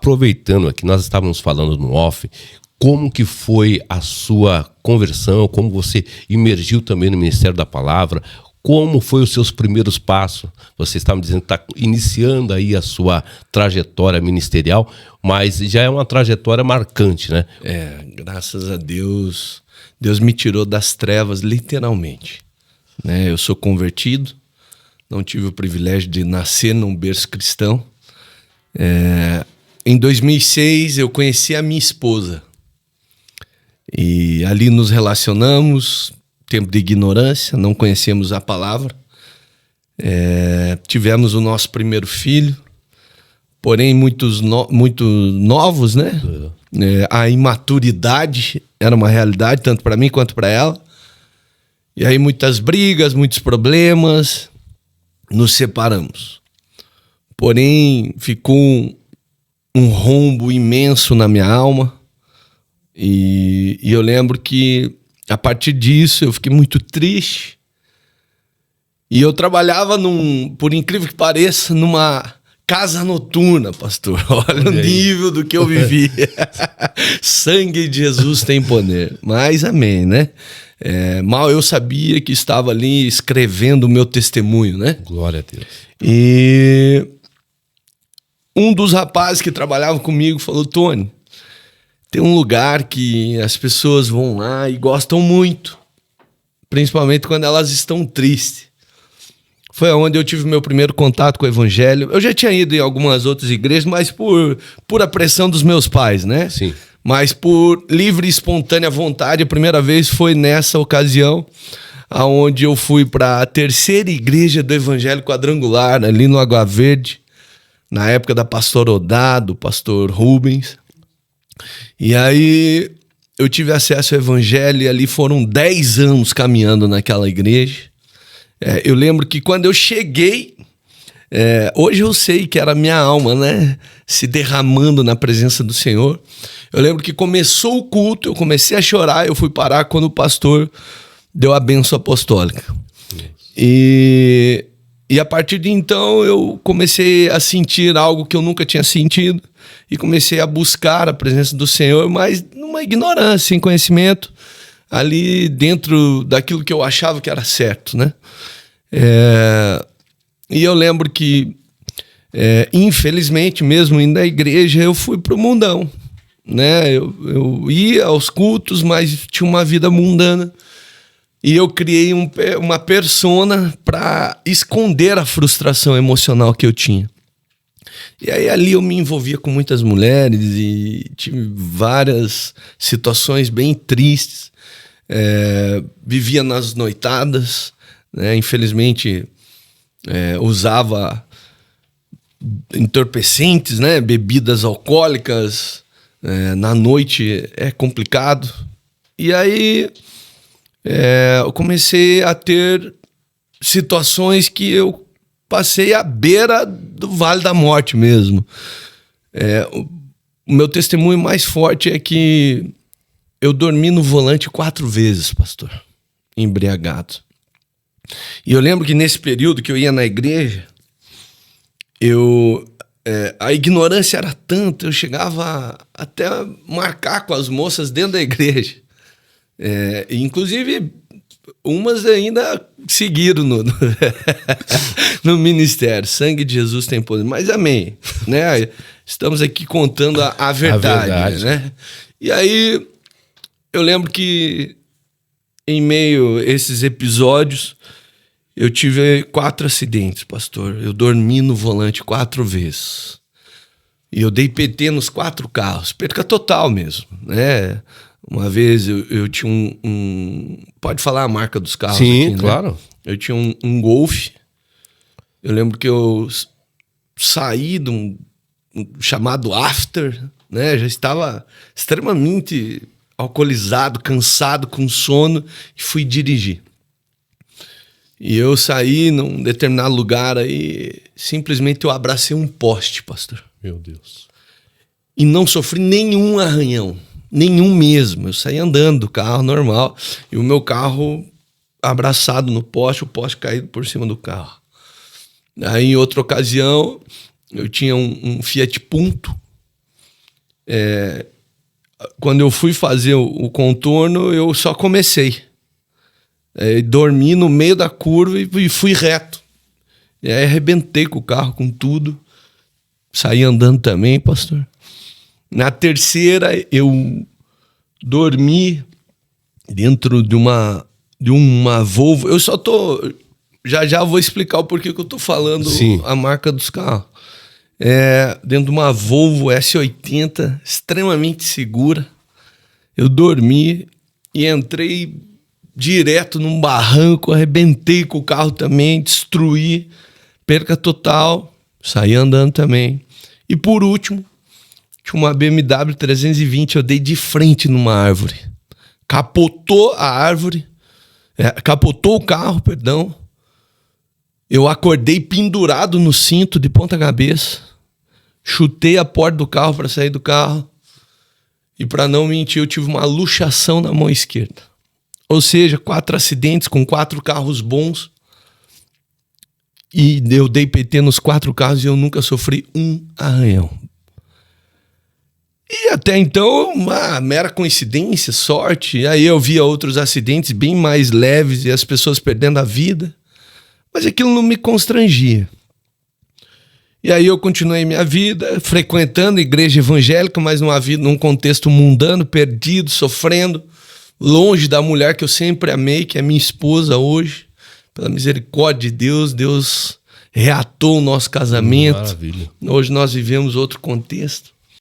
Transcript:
aproveitando aqui, nós estávamos falando no off, como que foi a sua conversão, como você emergiu também no Ministério da Palavra, como foi os seus primeiros passos? Você está me dizendo que está iniciando aí a sua trajetória ministerial, mas já é uma trajetória marcante, né? Graças a Deus, Deus me tirou das trevas, literalmente. Né? Eu sou convertido, não tive o privilégio de nascer num berço cristão. Em 2006, eu conheci a minha esposa. E ali nos relacionamos, tempo de ignorância, não conhecemos a palavra. Tivemos o nosso primeiro filho, porém muito novos, né? A imaturidade era uma realidade, tanto para mim quanto para ela. E aí muitas brigas, muitos problemas, nos separamos. Porém, ficou um rombo imenso na minha alma. E eu lembro que, a partir disso, eu fiquei muito triste. E eu trabalhava por incrível que pareça, numa casa noturna, pastor. Olha o nível do que eu vivi. Sangue de Jesus tem poder. Mas amém, né? Mal eu sabia que estava ali escrevendo o meu testemunho, né? Glória a Deus. E um dos rapazes que trabalhava comigo falou: Tony, tem um lugar que as pessoas vão lá e gostam muito, principalmente quando elas estão tristes. Foi onde eu tive meu primeiro contato com o evangelho. Eu já tinha ido em algumas outras igrejas, mas por a pressão dos meus pais, né? Sim. Mas por livre e espontânea vontade, a primeira vez foi nessa ocasião, onde eu fui para a terceira igreja do Evangelho Quadrangular, ali no Água Verde, na época da pastor Odado, pastor Rubens. E aí eu tive acesso ao evangelho e ali foram 10 anos caminhando naquela igreja. Eu lembro que quando eu cheguei, hoje eu sei que era a minha alma, né? Se derramando na presença do Senhor. Eu lembro que começou o culto, eu comecei a chorar, eu fui parar quando o pastor deu a bênção apostólica. E a partir de então eu comecei a sentir algo que eu nunca tinha sentido e comecei a buscar a presença do Senhor, mas numa ignorância, sem conhecimento, ali dentro daquilo que eu achava que era certo, né? E eu lembro que, infelizmente, mesmo indo à igreja, eu fui pro mundão, né? Eu ia aos cultos, mas tinha uma vida mundana. E eu criei uma persona para esconder a frustração emocional que eu tinha. E aí ali eu me envolvia com muitas mulheres e tive várias situações bem tristes. Vivia nas noitadas, né? Infelizmente usava entorpecentes, né? Bebidas alcoólicas. Na noite é complicado. E aí eu comecei a ter situações que eu passei à beira do Vale da Morte mesmo. O meu testemunho mais forte é que eu dormi no volante 4 vezes, pastor, embriagado. E eu lembro que nesse período que eu ia na igreja, a ignorância era tanta, eu chegava até a marcar com as moças dentro da igreja. Inclusive, umas ainda seguiram no ministério. Sangue de Jesus tem poder. Mas amém, né? Estamos aqui contando a verdade, né? E aí, eu lembro que em meio a esses episódios, eu tive 4 acidentes, pastor. Eu dormi no volante 4 vezes. E eu dei PT nos 4 carros. Perca total mesmo, né? Uma vez eu tinha Pode falar a marca dos carros? Sim, aqui, né? claro. Eu tinha um Golf. Eu lembro que eu saí de um chamado After, né? Já estava extremamente alcoolizado, cansado, com sono, e fui dirigir. E eu saí num determinado lugar aí, simplesmente eu abracei um poste, pastor. Meu Deus. E não sofri nenhum arranhão. Nenhum mesmo. Eu saí andando do carro normal e o meu carro abraçado no poste, o poste caído por cima do carro. Aí, em outra ocasião, eu tinha um Fiat Punto Quando eu fui fazer o contorno, eu só comecei. Dormi no meio da curva e fui reto. E aí arrebentei com o carro, com tudo. Saí andando também, pastor. Na terceira, eu dormi dentro de uma Volvo. Eu só tô... Já vou explicar o porquê que eu tô falando. Sim. A marca dos carros. Dentro de uma Volvo S80, extremamente segura. Eu dormi e entrei direto num barranco, arrebentei com o carro também, destruí, perca total, saí andando também. E por último, tinha uma BMW 320, eu dei de frente numa árvore. Capotou a árvore, capotou o carro, perdão. Eu acordei pendurado no cinto de ponta cabeça, chutei a porta do carro para sair do carro e, para não mentir, eu tive uma luxação na mão esquerda. Ou seja, 4 acidentes com 4 carros bons e eu dei PT nos 4 carros e eu nunca sofri um arranhão. E até então, uma mera coincidência, sorte. Aí eu via outros acidentes bem mais leves e as pessoas perdendo a vida. Mas aquilo não me constrangia. E aí eu continuei minha vida, frequentando a igreja evangélica, mas num contexto mundano, perdido, sofrendo, longe da mulher que eu sempre amei, que é minha esposa hoje. Pela misericórdia de Deus, Deus reatou o nosso casamento. Maravilha. Hoje nós vivemos outro contexto.